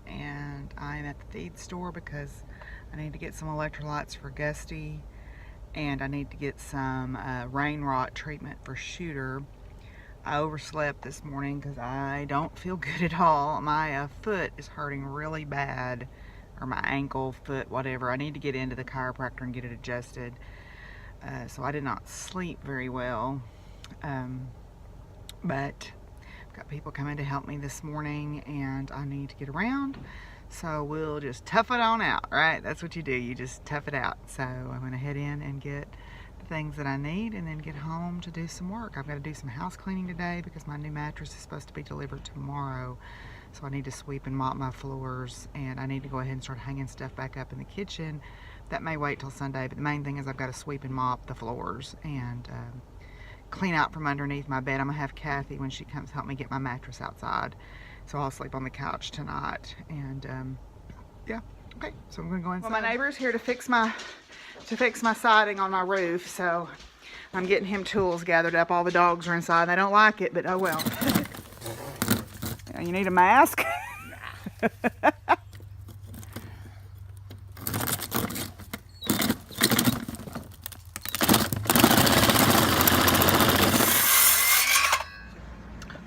and I'm at the feed store because I need to get some electrolytes for Gusty, and I need to get some rain rot treatment for Shooter. I overslept this morning because I don't feel good at all. My foot is hurting really bad, or my ankle, foot, whatever. I need to get into the chiropractor and get it adjusted. So I did not sleep very well. But I've got people coming to help me this morning, and I need to get around. So we'll just tough it on out, right? That's what you do. You just tough it out. So I'm going to head in and get the things that I need and then get home to do some work. I've got to do some house cleaning today because my new mattress is supposed to be delivered tomorrow. So I need to sweep and mop my floors, and I need to go ahead and start hanging stuff back up in the kitchen. That may wait till Sunday, but the main thing is I've got to sweep and mop the floors and clean out from underneath my bed. I'm going to have Kathy, when she comes, help me get my mattress outside. So I'll sleep on the couch tonight. And yeah, okay, so I'm going to go inside. Well, my neighbor's here to fix my siding on my roof, so I'm getting him tools gathered up. All the dogs are inside. They don't like it, but oh well. You need a mask?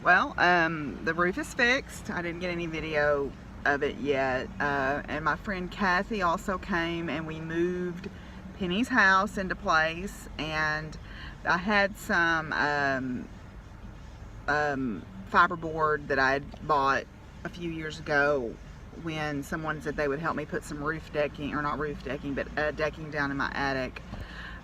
Well, the roof is fixed. I didn't get any video of it yet. And my friend Kathy also came, and we moved Penny's house into place. And I had some fiberboard that I bought a few years ago when someone said they would help me put some roof decking, or not roof decking, but decking down in my attic.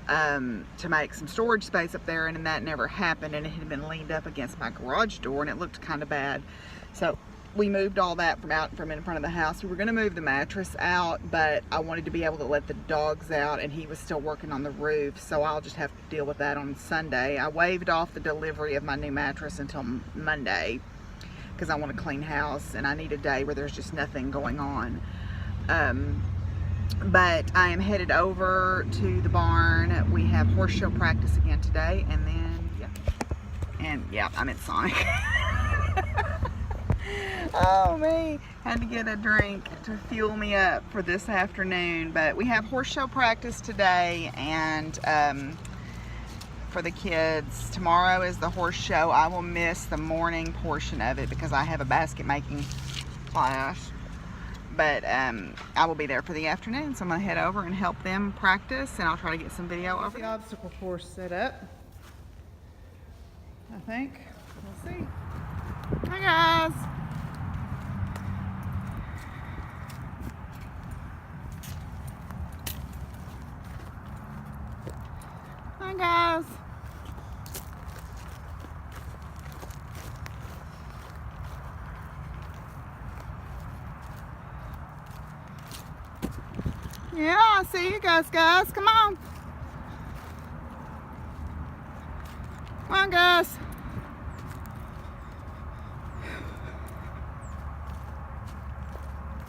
To make some storage space up there, and that never happened, and it had been leaned up against my garage door, and it looked kind of bad. So we moved all that from in front of the house. We were going to move the mattress out, but I wanted to be able to let the dogs out, and he was still working on the roof, so I'll just have to deal with that on Sunday. I waived off the delivery of my new mattress until Monday because I want to clean house, and I need a day where there's just nothing going on. But I am headed over to the barn. We have horse show practice again today, and then yeah, I'm at Sonic. Oh me, had to get a drink to fuel me up for this afternoon. But we have horse show practice today, and for the kids, tomorrow is the horse show. I will miss the morning portion of it because I have a basket making class. But I will be there for the afternoon, so I'm going to head over and help them practice, and I'll try to get some video of the obstacle course set up. I think. We'll see. Hi, guys. Hi, guys. Yeah, I see you guys. Come on. Come on, guys.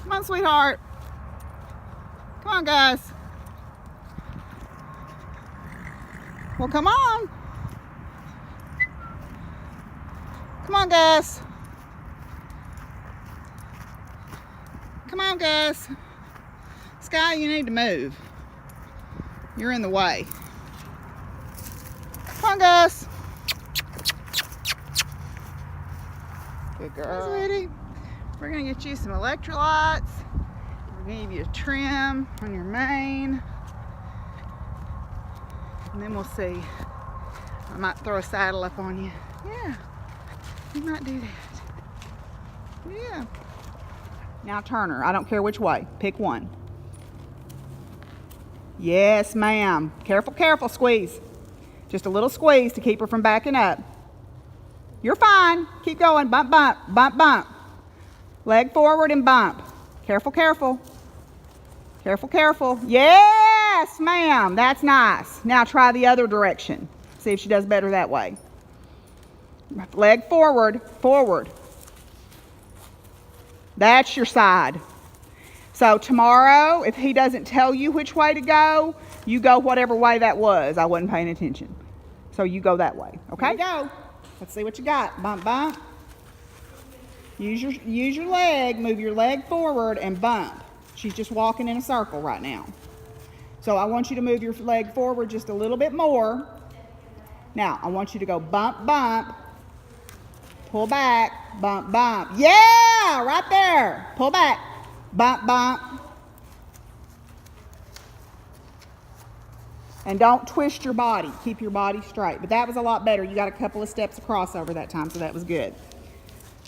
Come on, sweetheart. Come on, guys. Well, come on. Come on, guys. Come on, guys. Sky, you need to move. You're in the way. Come on, Gus. Good girl. Hey, sweetie. We're going to get you some electrolytes. We're going to give you a trim on your mane. And then we'll see. I might throw a saddle up on you. Yeah, you might do that. Yeah. Now turn her. I don't care which way. Pick one. Yes, ma'am. Careful, careful, squeeze. Just a little squeeze to keep her from backing up. You're fine. Keep going. Bump, bump, bump, bump. Leg forward and bump. Careful, careful. Careful, careful. Yes, ma'am. That's nice. Now try the other direction. See if she does better that way. Leg forward, forward. That's your side. So tomorrow, if he doesn't tell you which way to go, you go whatever way that was. I wasn't paying attention. So you go that way. Okay? Go. Let's see what you got. Bump, bump. Use your leg, move your leg forward and bump. She's just walking in a circle right now. So I want you to move your leg forward just a little bit more. Now, I want you to go bump, bump, pull back, bump, bump. Yeah, right there. Pull back, bump, bump. And don't twist your body. Keep your body straight. But that was a lot better. You got a couple of steps across over that time, so that was good.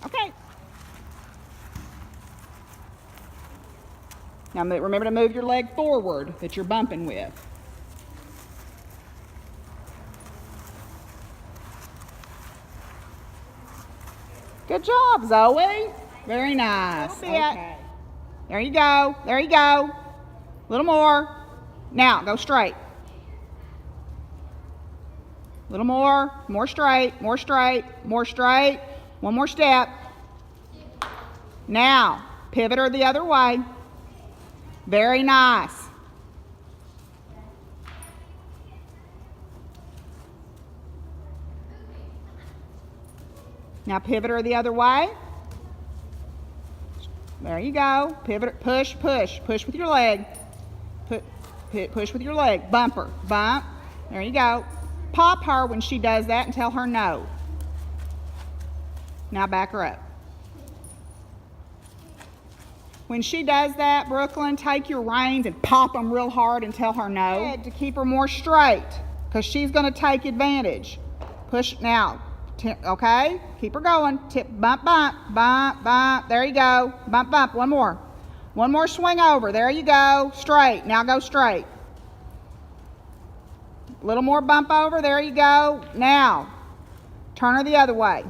Okay. Now remember to move your leg forward that you're bumping with. Good job, Zoe. Very nice. Okay. There you go. There you go. A little more. Now, go straight. A little more. More straight. More straight. More straight. One more step. Now, pivot her the other way. Very nice. Now pivot her the other way. There you go. Pivot, push, push. Push with your leg. Push with your leg. Bump her. Bump. There you go. Pop her when she does that and tell her no. Now back her up. When she does that, Brooklyn, take your reins and pop them real hard and tell her no. To keep her more straight, because she's going to take advantage. Push now. Okay? Keep her going. Tip, bump, bump, bump, bump. There you go. Bump, bump. One more. One more swing over. There you go. Straight. Now go straight. A little more bump over. There you go. Now, turn her the other way.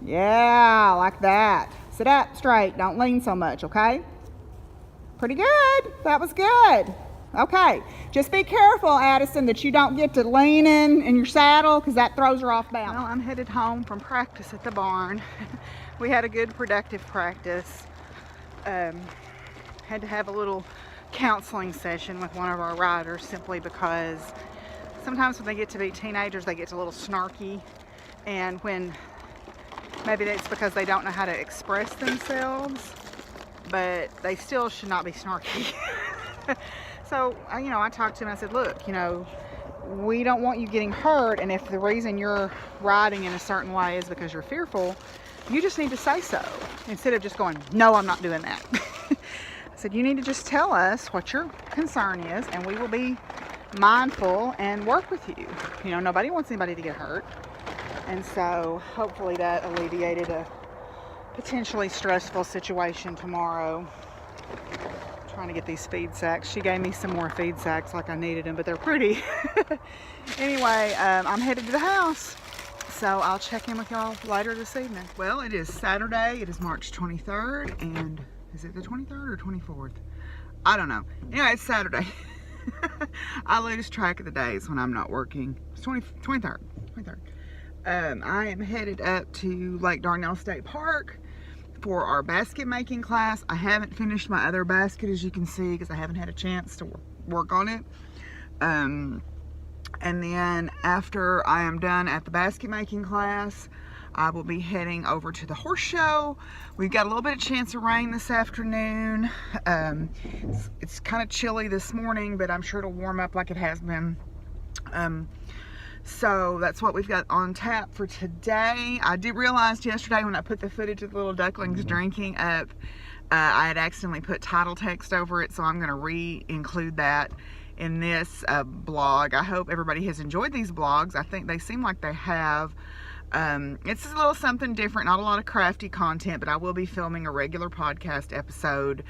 Yeah, like that. Sit up straight. Don't lean so much, okay? Pretty good. That was good. Okay. Just be careful, Addison, that you don't get to leaning in your saddle because that throws her off balance. Well, I'm headed home from practice at the barn. We had a good, productive practice. Had to have a little counseling session with one of our riders simply because sometimes when they get to be teenagers, they get a little snarky. And when maybe that's because they don't know how to express themselves, but they still should not be snarky. So, I talked to him and I said, look, we don't want you getting hurt, and if the reason you're riding in a certain way is because you're fearful, you just need to say so instead of just going, no, I'm not doing that. I said, you need to just tell us what your concern is, and we will be mindful and work with you. Nobody wants anybody to get hurt. And so hopefully that alleviated a potentially stressful situation tomorrow. Trying to get these feed sacks. She gave me some more feed sacks like I needed them, but they're pretty. Anyway, I'm headed to the house, so I'll check in with y'all later this evening. Well, it is Saturday. It is March 23rd, and is it the 23rd or 24th? I don't know. Anyway, it's Saturday. I lose track of the days when I'm not working. It's 23rd. I am headed up to Lake Darnell State Park for our basket making class. I haven't finished my other basket, as you can see, because I haven't had a chance to work on it. And then after I am done at the basket making class, I will be heading over to the horse show. We've got a little bit of chance of rain this afternoon. It's kind of chilly this morning, but I'm sure it'll warm up like it has been. So that's what we've got on tap for today. I did realize yesterday when I put the footage of the little ducklings drinking up, I had accidentally put title text over it, so I'm going to re-include that in this blog. I hope everybody has enjoyed these blogs. I think they seem like they have. It's a little something different, not a lot of crafty content, but I will be filming a regular podcast episode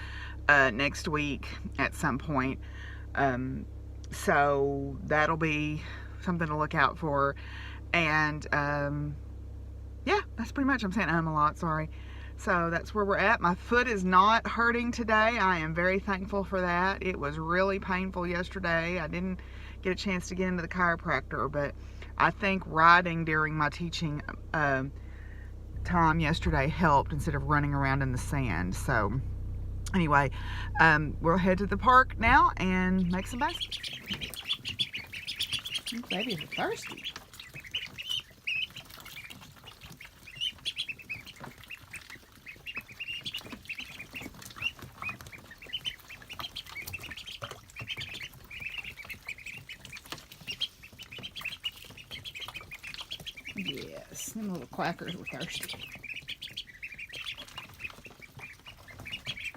next week at some point. So that'll be something to look out for. And yeah, that's pretty much. I'm saying a lot, sorry. So that's where we're at. My foot is not hurting today. I am very thankful for that. It was really painful yesterday. I didn't get a chance to get into the chiropractor, but I think riding during my teaching time yesterday helped instead of running around in the sand. So anyway, we'll head to the park now and make some baskets. These babies are thirsty. Them little quackers were thirsty.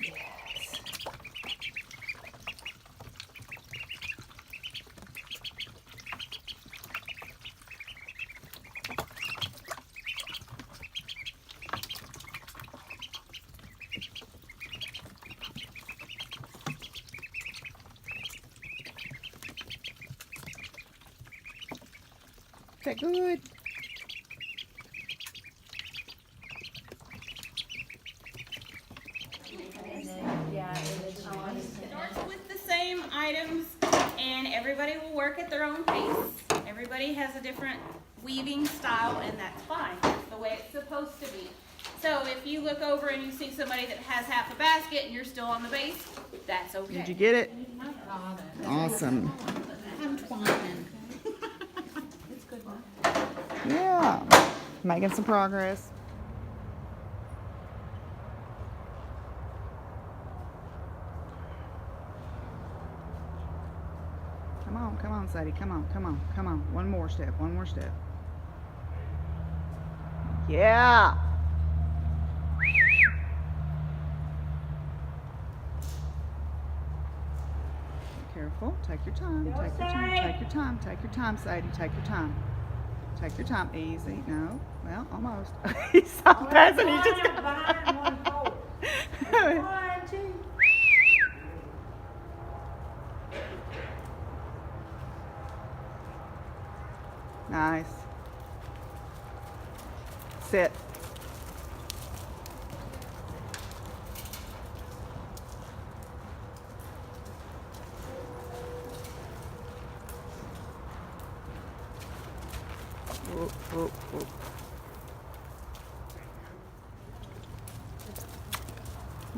Yes. Is that good? Starts with the same items, and everybody will work at their own pace. Everybody has a different weaving style, and that's fine. That's the way it's supposed to be. So if you look over and you see somebody that has half a basket and you're still on the base, that's okay. Did you get it? Awesome. I'm twining. Yeah. Making some progress. Come on, Sadie. Come on. One more step. Yeah. Careful. Take your time. Take your time, Sadie. Take your time. Take your time. Easy. No. Well, almost. He's so fast and he just Nice. Sit. Whoop, whoop, whoop.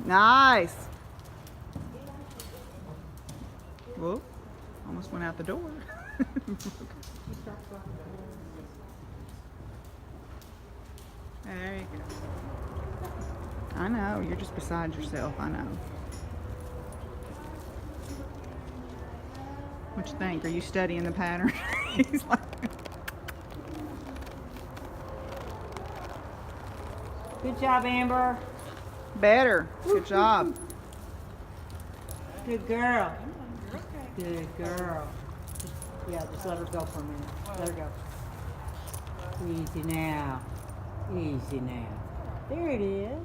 Nice. Whoop. Almost went out the door. There you go. I know, you're just beside yourself, I know. What you think? Are you studying the pattern? He's like... Good job, Amber. Better. Good job. Good girl. Good girl. Yeah, just let her go for a minute. Let her go. Easy now. Easy now. There it is.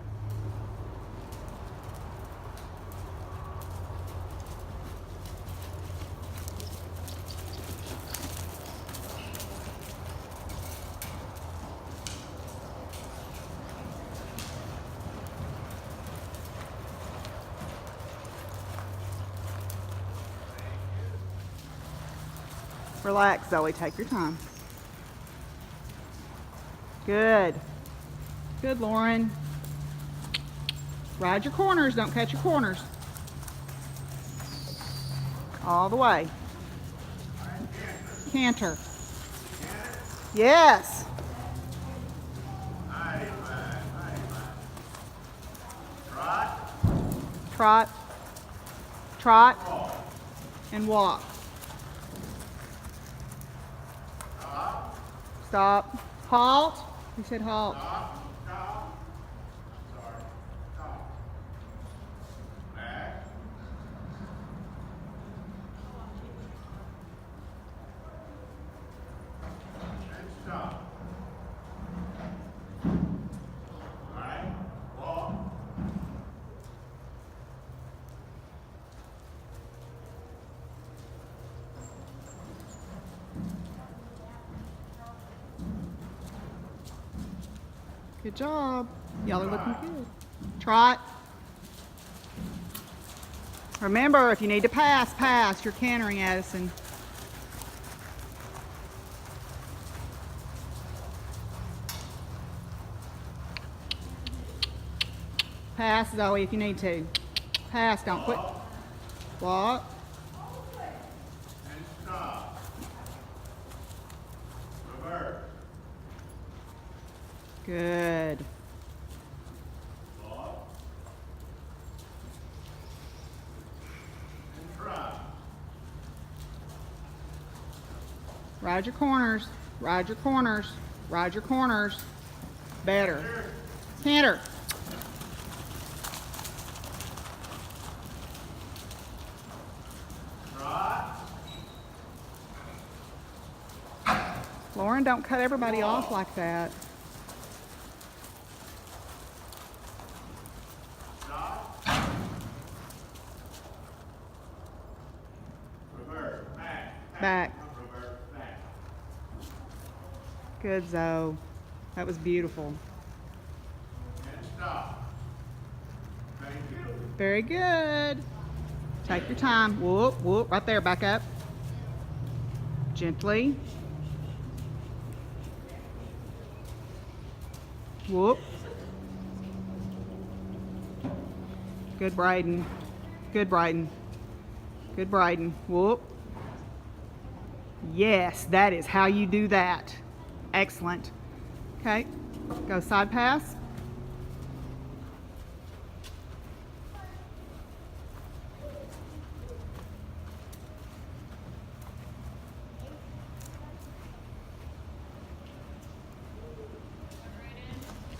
Relax, Zoe. Take your time. Good. Good, Lauren. Ride your corners. Don't cut your corners. All the way. Canter. Yes. Trot. Trot. And walk. Stop. Halt. He said halt. Good job. Y'all are looking good. Trot. Remember, if you need to pass, pass. You're cantering, Addison. Pass, Zoe, if you need to. Pass, don't quit. Walk. And stop. Reverse. Good. Walk. And try. Ride your corners. Ride your corners. Ride your corners. Better. Canter. Lauren, don't cut everybody off like that. Reverse, back, Back. reverse, back. Good, Zoe. That was beautiful. And stop. Thank you. Very good. Take your time. Whoop, whoop. Right there. Back up. Gently. Whoop. Good, Bryden. Good, Bryden. Good, Bryden. Whoop. Yes, that is how you do that. Excellent. Okay. Go side pass.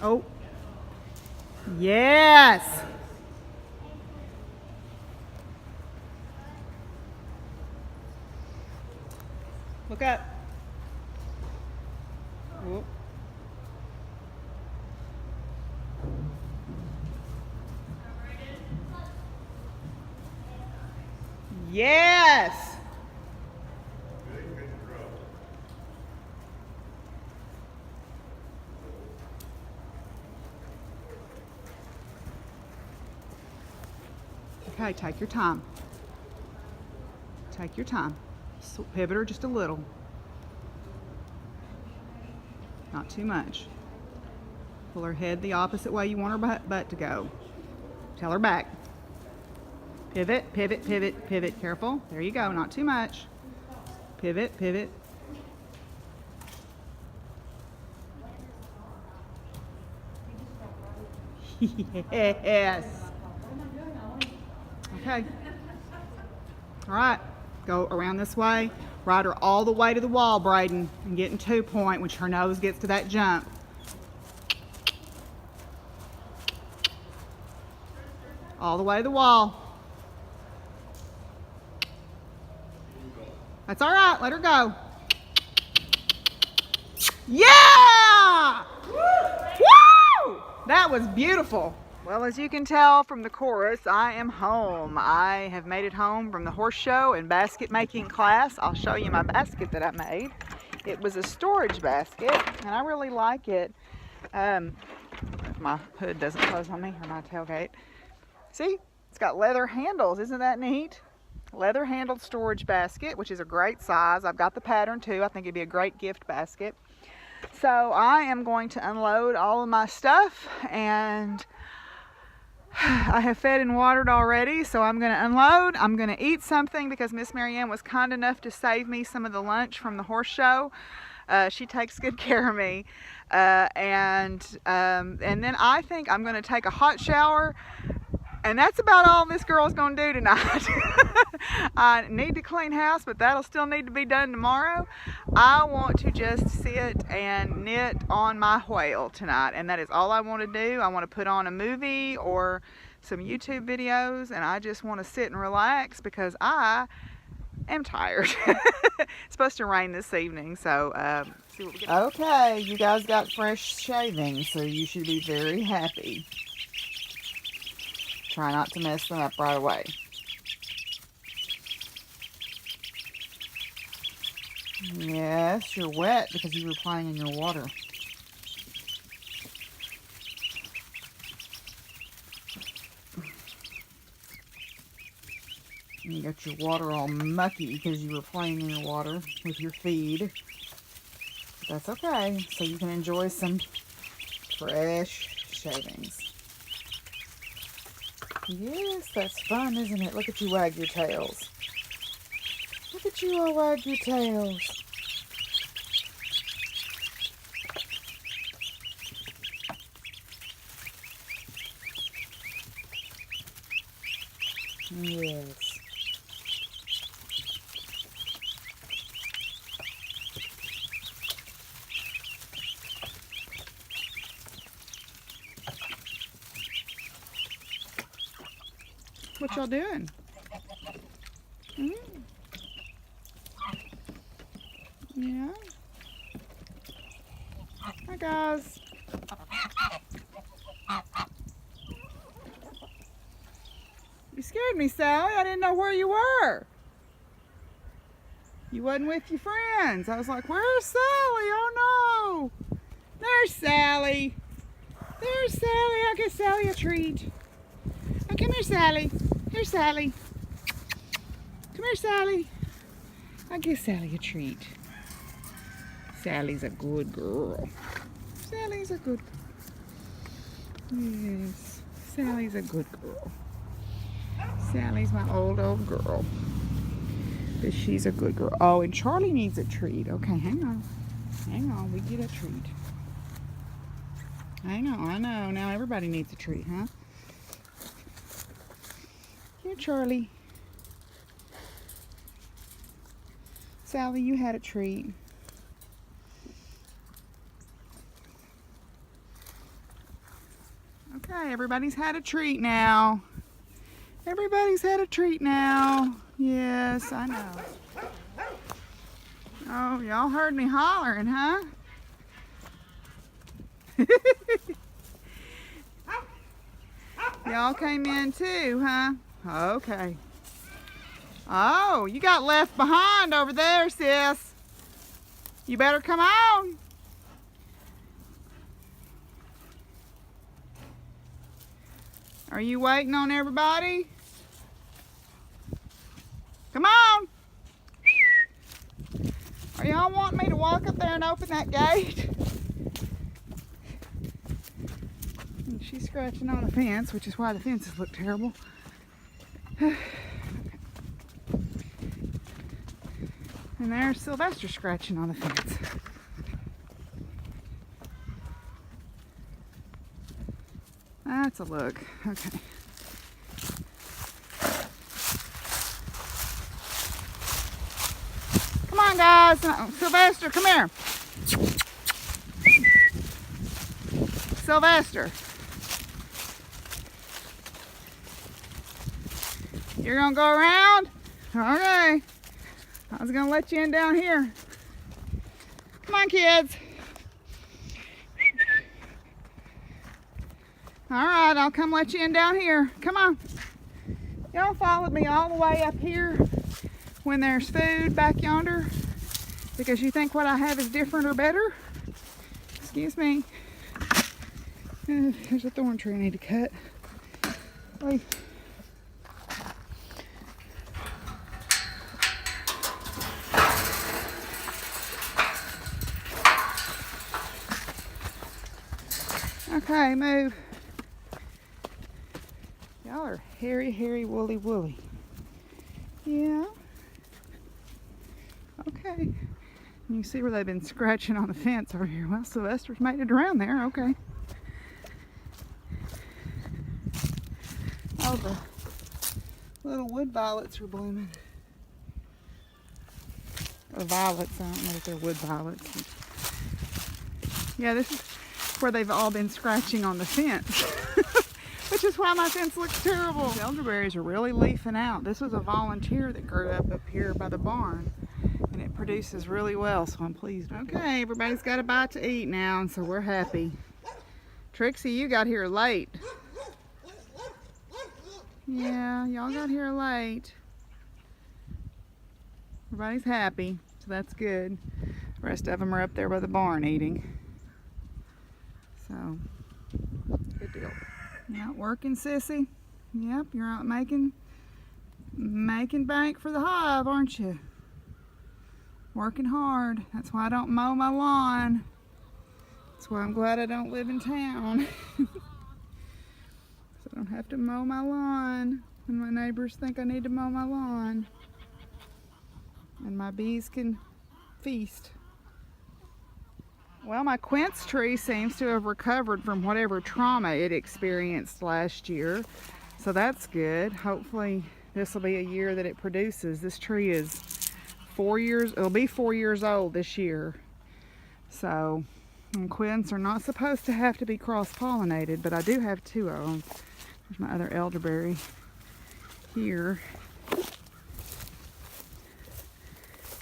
Oh. Yes. Look up. Whoop. Yes. Good throw. Okay, take your time. Take your time. So pivot her just a little. Not too much. Pull her head the opposite way you want her butt to go. Tell her back. Pivot, pivot, pivot, pivot. Careful. There you go. Not too much. Pivot, pivot. Yes. Okay. All right. Go around this way. Ride her all the way to the wall, Braden, and get in 2-point when her nose gets to that jump. All the way to the wall. That's all right. Let her go. Yeah! Woo! That was beautiful. Well, as you can tell from the chorus, I am home. I have made it home from the horse show and basket making class. I'll show you my basket that I made. It was a storage basket, and I really like it. If my hood doesn't close on me, or my tailgate. See, it's got leather handles. Isn't that neat? Leather handled storage basket, which is a great size. I've got the pattern too. I think it'd be a great gift basket. So I am going to unload all of my stuff, and I have fed and watered already, so I'm going to unload. I'm going to eat something because Miss Marianne was kind enough to save me some of the lunch from the horse show. She takes good care of me. And then I think I'm going to take a hot shower. And that's about all this girl's going to do tonight. I need to clean house, but that'll still need to be done tomorrow. I want to just sit and knit on my whale tonight, and that is all I want to do. I want to put on a movie or some YouTube videos, and I just want to sit and relax because I am tired. It's supposed to rain this evening, so see what we get. Okay, you guys got fresh shavings, so you should be very happy. Try not to mess them up right away. Yes, you're wet because you were playing in your water. You got your water all mucky because you were playing in your water with your feed. But that's okay, so you can enjoy some fresh shavings. Yes, that's fun, isn't it? Look at you wag your tails. Look at you all wag your tails. Yes. What y'all doing? Mm. Yeah. Hi guys. You scared me, Sally. I didn't know where you were. You wasn't with your friends. I was like, where's Sally? Oh no. There's Sally. There's Sally. I'll get Sally a treat. Oh, come here, Sally. Here's Sally. Come here, Sally. I'll give Sally a treat. Sally's a good girl. Sally's a good girl. Yes, Sally's a good girl. Sally's my old girl. But she's a good girl. Oh, and Charlie needs a treat. Okay, hang on. Hang on, we get a treat. I know. Now everybody needs a treat, huh? Here, Charlie. Sally, you had a treat. Okay, everybody's had a treat now. Everybody's had a treat now. Yes, I know. Oh, y'all heard me hollering, huh? Y'all came in too, huh? Okay. Oh, you got left behind over there, sis. You better come on. Are you waiting on everybody? Come on. Are y'all wanting me to walk up there and open that gate? And she's scratching on the fence, which is why the fences look terrible. And there's Sylvester scratching on the fence. That's a look. Okay. Come on, guys. Sylvester, come here. Sylvester. You're going to go around? Okay. I was going to let you in down here. Come on, kids. All right, I'll come let you in down here. Come on. Y'all followed me all the way up here when there's food back yonder because you think what I have is different or better? Excuse me. There's a thorn tree I need to cut. Wait. Okay, move. Y'all are hairy, woolly. Yeah. Okay. You see where they've been scratching on the fence over here. Well, Sylvester's made it around there. Okay. Oh, the little wood violets are blooming. Or violets. I don't know if they're wood violets. Yeah, this is where they've all been scratching on the fence. Which is why my fence looks terrible. The elderberries are really leafing out. This was a volunteer that grew up here by the barn. And it produces really well, so I'm pleased with it. Okay, everybody's got a bite to eat now, and so we're happy. Trixie, you got here late. Yeah, y'all got here late. Everybody's happy, so that's good. The rest of them are up there by the barn eating. So, good deal. Yeah, working, sissy. Yep, you're out making bank for the hive, aren't you? Working hard. That's why I don't mow my lawn. That's why I'm glad I don't live in town. So I don't have to mow my lawn when my neighbors think I need to mow my lawn. And my bees can feast. Well, my quince tree seems to have recovered from whatever trauma it experienced last year. So that's good. Hopefully this will be a year that it produces. This tree is 4 years, it'll be 4 years old this year. So, and quince are not supposed to have to be cross-pollinated, but I do have 2 of them. There's my other elderberry. here.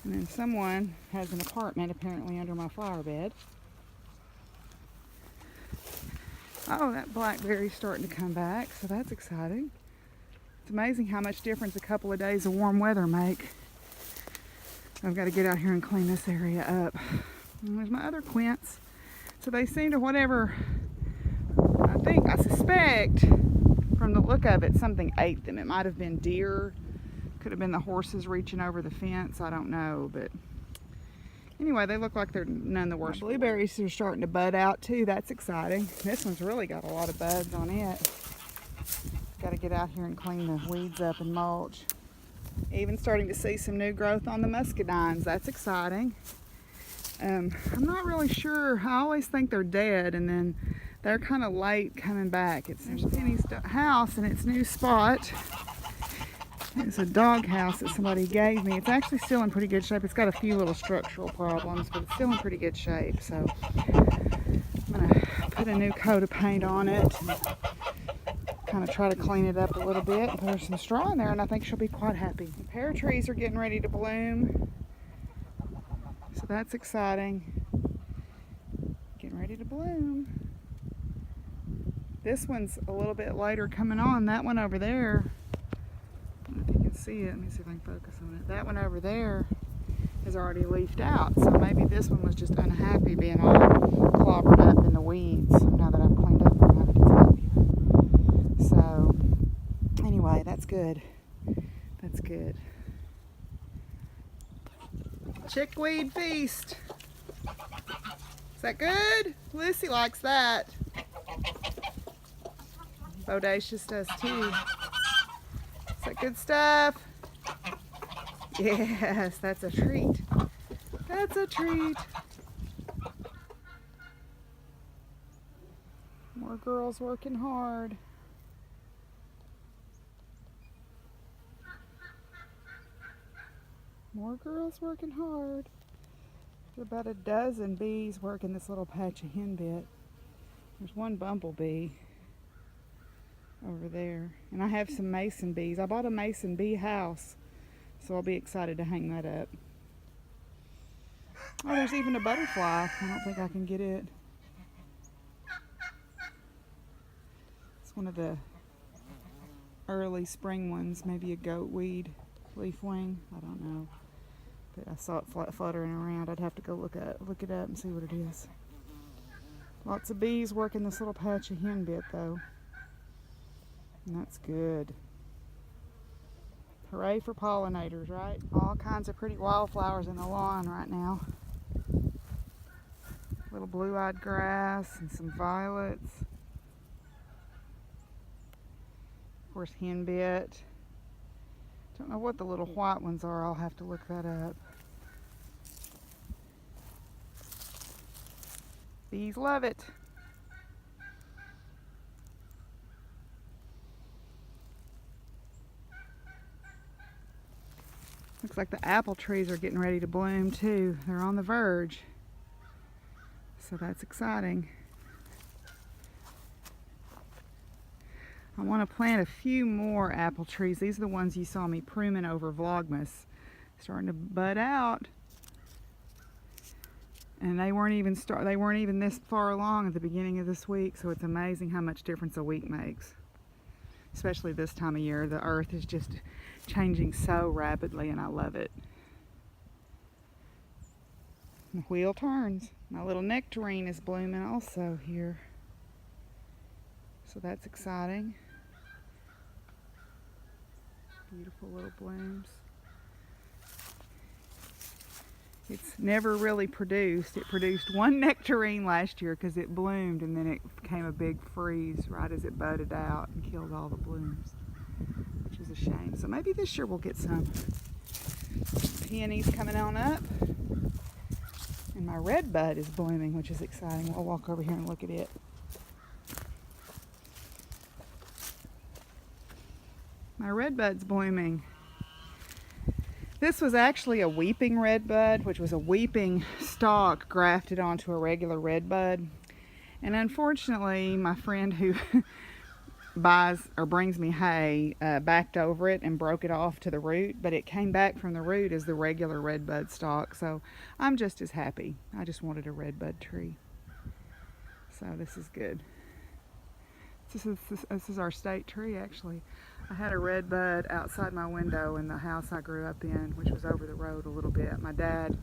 And then someone has an apartment apparently under my flower bed. Oh, that blackberry's starting to come back, so that's exciting. It's amazing how much difference a couple of days of warm weather make. I've got to get out here and clean this area up. And there's my other quince. So they seem to, whatever, I suspect from the look of it, something ate them. It might have been deer. Could have been the horses reaching over the fence. I don't know, but anyway, they look like they're none the worse. Blueberries are starting to bud out too. That's exciting. This one's really got a lot of buds on it. Got to get out here and clean the weeds up and mulch. Even starting to see some new growth on the muscadines. That's exciting. I'm not really sure. I always think they're dead, and then they're kind of late coming back. There's Penny's house in its new spot. It's a dog house that somebody gave me. It's actually still in pretty good shape. It's got a few little structural problems, but it's still in pretty good shape. So I'm gonna put a new coat of paint on it. Kind of try to clean it up a little bit and put her some straw in there, and I think she'll be quite happy. The pear trees are getting ready to bloom, so that's exciting. Getting ready to bloom. This one's a little bit later coming on. That one over there, I don't know if you can see it. Let me see if I can focus on it. That one over there is already leafed out, so maybe this one was just unhappy being all clobbered up in the weeds. Now that I've cleaned up now that it's up here. So anyway, that's good. That's good. Chickweed feast. Is that good? Lucy likes that. Bodacious does too. Is that good stuff? Yes, that's a treat. That's a treat. More girls working hard. More girls working hard. There's about a dozen bees working this little patch of henbit. There's one bumblebee over there. And I have some mason bees. I bought a mason bee house, so I'll be excited to hang that up. Oh, there's even a butterfly. I don't think I can get it. It's one of the early spring ones, maybe a goatweed leafwing. I don't know. But I saw it fluttering around. I'd have to go look it up and see what it is. Lots of bees working this little patch of henbit though. And that's good. Hooray for pollinators, right? All kinds of pretty wildflowers in the lawn right now. Little blue-eyed grass and some violets. Of course, henbit. Don't know what the little white ones are. I'll have to look that up. Bees love it. Looks like the apple trees are getting ready to bloom too. They're on the verge. So that's exciting. I want to plant a few more apple trees. These are the ones you saw me pruning over Vlogmas. Starting to bud out. And they weren't even this far along at the beginning of this week, so it's amazing how much difference a week makes. Especially this time of year. The earth is just changing so rapidly and I love it. The wheel turns. My little nectarine is blooming also here. So that's exciting. Beautiful little blooms. It's never really produced. It produced one nectarine last year because it bloomed and then it became a big freeze right as it budded out and killed all the blooms, which is a shame. So maybe this year we'll get some. Peonies coming on up. And my red bud is blooming, which is exciting. We'll walk over here and look at it. My red bud's blooming. This was actually a weeping red bud, which was a weeping stalk grafted onto a regular red bud. And unfortunately, my friend who buys or brings me hay backed over it and broke it off to the root, but it came back from the root as the regular redbud stalk, so I'm just as happy. I just wanted a redbud tree, so this is good. This is our state tree, actually. I had a redbud outside my window in the house I grew up in, which was over the road a little bit. My dad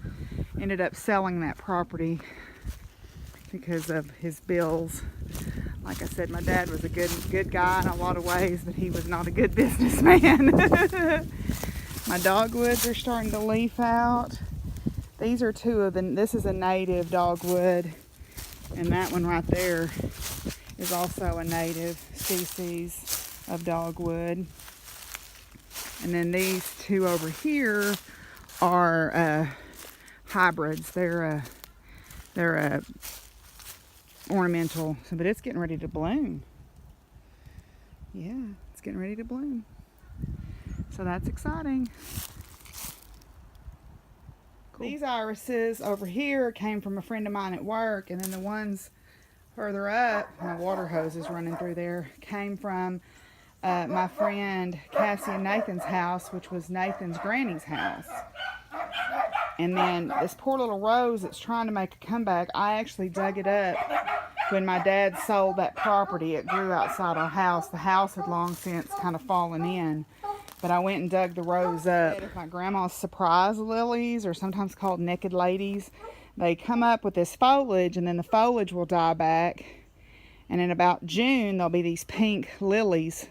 ended up selling that property because of his bills. Like I said, my dad was a good guy in a lot of ways, but he was not a good businessman. My dogwoods are starting to leaf out. These are two of them. This is a native dogwood, and that one right there is also a native species of dogwood. And then these two over here are hybrids. They're ornamental, but it's getting ready to bloom. Yeah, it's getting ready to bloom. So that's exciting. Cool. These irises over here came from a friend of mine at work, and then the ones further up, my water hose is running through there, came from my friend Cassie and Nathan's house, which was Nathan's granny's house. And then this poor little rose that's trying to make a comeback, I actually dug it up when my dad sold that property. It grew outside our house. The house had long since kind of fallen in, but I went and dug the rose up. My grandma's surprise lilies, or sometimes called naked ladies, they come up with this foliage, and then the foliage will die back, and in about June there'll be these pink lilies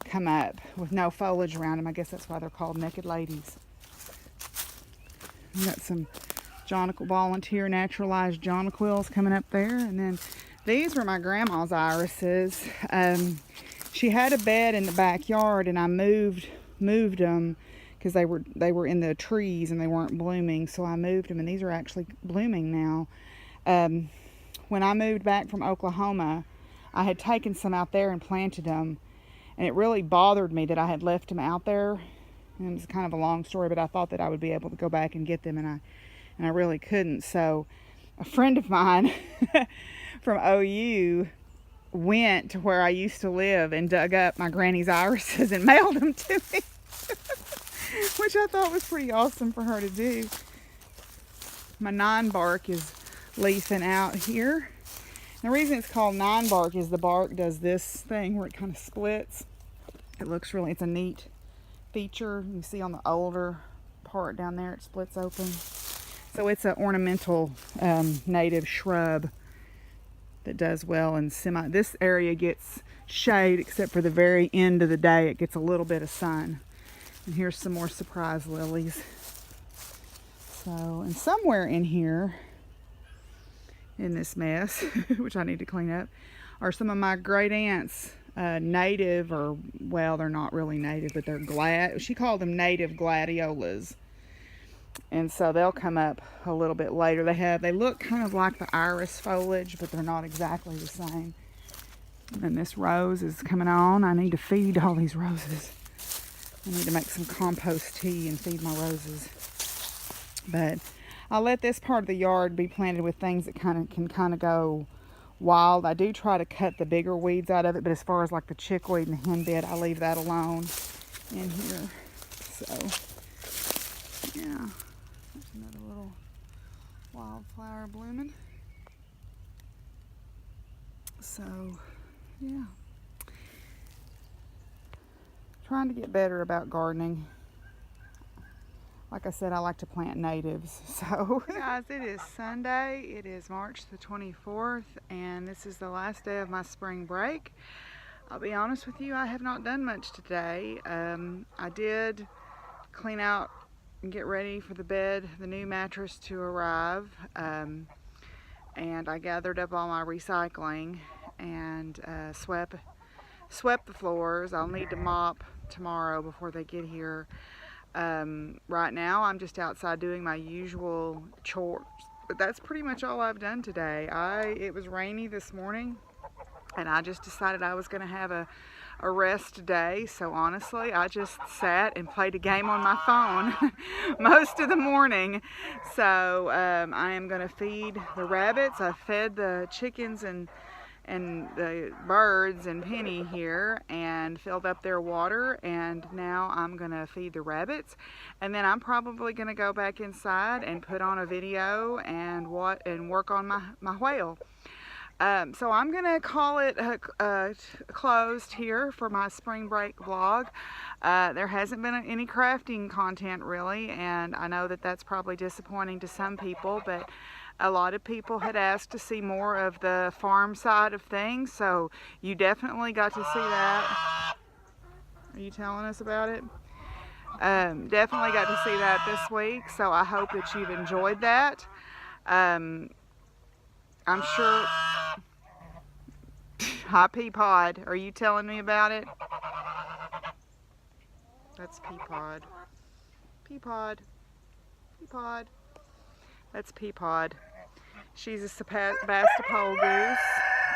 come up with no foliage around them. I guess that's why they're called naked ladies. We got some volunteer naturalized jonquils coming up there, and then these were my grandma's irises. She had a bed in the backyard, and I moved them because they were in the trees and they weren't blooming, so I moved them, and these are actually blooming now. When I moved back from Oklahoma, I had taken some out there and planted them, and it really bothered me that I had left them out there. And it's kind of a long story, but I thought that I would be able to go back and get them, and I really couldn't. So a friend of mine from OU went to where I used to live and dug up my granny's irises and mailed them to me, which I thought was pretty awesome for her to do. My 9-bark is leafing out here. The reason it's called 9-bark is the bark does this thing where it kind of splits. It's a neat feature. You see on the older part down there, it splits open. So it's an ornamental native shrub that does well in this area gets shade, except for the very end of the day it gets a little bit of sun. And here's some more surprise lilies. So, and somewhere in here in this mess, which I need to clean up, are some of my great aunt's native, or well, they're not really native, but they're she called them native gladiolas. And so they'll come up a little bit later. They look kind of like the iris foliage, but they're not exactly the same. And this rose is coming on. I need to feed all these roses. I need to make some compost tea and feed my roses. But I'll let this part of the yard be planted with things that can go wild. I do try to cut the bigger weeds out of it, but as far as like the chickweed and the henbed, I leave that alone in here. So yeah, there's another little wildflower blooming. So yeah, trying to get better about gardening. Like I said, I like to plant natives. So guys, it is Sunday. It is March the 24th, and this is the last day of my spring break. I'll be honest with you, I have not done much today. I did clean out and get ready for the new mattress to arrive, and I gathered up all my recycling and swept the floors. I'll need to mop tomorrow before they get here. Right now I'm just outside doing my usual chores, but that's pretty much all I've done today. It was rainy this morning, and I just decided I was going to have a rest day. So honestly, I just sat and played a game on my phone most of the morning. So I am going to feed the rabbits. I fed the chickens and and the birds and Penny here, and filled up their water, and now I'm gonna feed the rabbits, and then I'm probably gonna go back inside and put on a video and work on my whale. So I'm gonna call it closed here for my spring break vlog. There hasn't been any crafting content really, and I know that that's probably disappointing to some people, but a lot of people had asked to see more of the farm side of things, so you definitely got to see that. Are you telling us about it? Definitely got to see that this week, so I hope that you've enjoyed that. I'm sure. Hi, Peapod. Are you telling me about it? That's Peapod. Peapod. Peapod. That's Peapod. She's a Sebastopol goose,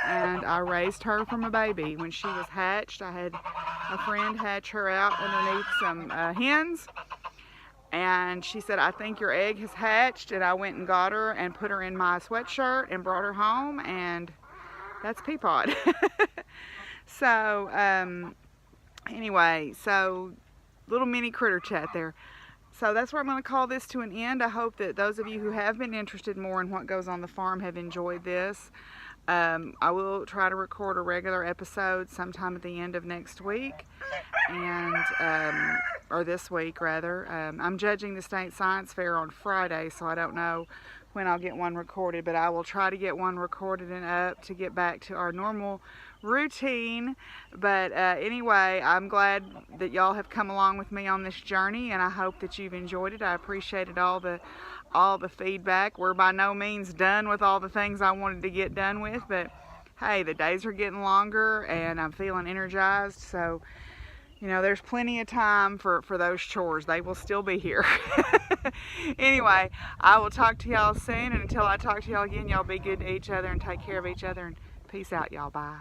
and I raised her from a baby. When she was hatched, I had a friend hatch her out underneath some hens, and she said, "I think your egg has hatched," and I went and got her and put her in my sweatshirt and brought her home, and that's Peapod. So, anyway, so little mini critter chat there. So that's where I'm going to call this to an end. I hope that those of you who have been interested more in what goes on the farm have enjoyed this. I will try to record a regular episode sometime at the end of next week, and or this week rather. I'm judging the state science fair on Friday, so I don't know when I'll get one recorded, but I will try to get one recorded and up to get back to our normal routine. But anyway, I'm glad that y'all have come along with me on this journey, and I hope that you've enjoyed it. I appreciated all the feedback. We're by no means done with all the things I wanted to get done with, but hey, the days are getting longer and I'm feeling energized, so you know, there's plenty of time for those chores. They will still be here. Anyway, I will talk to y'all soon, and until I talk to y'all again, y'all be good to each other and take care of each other, and peace out, y'all. Bye.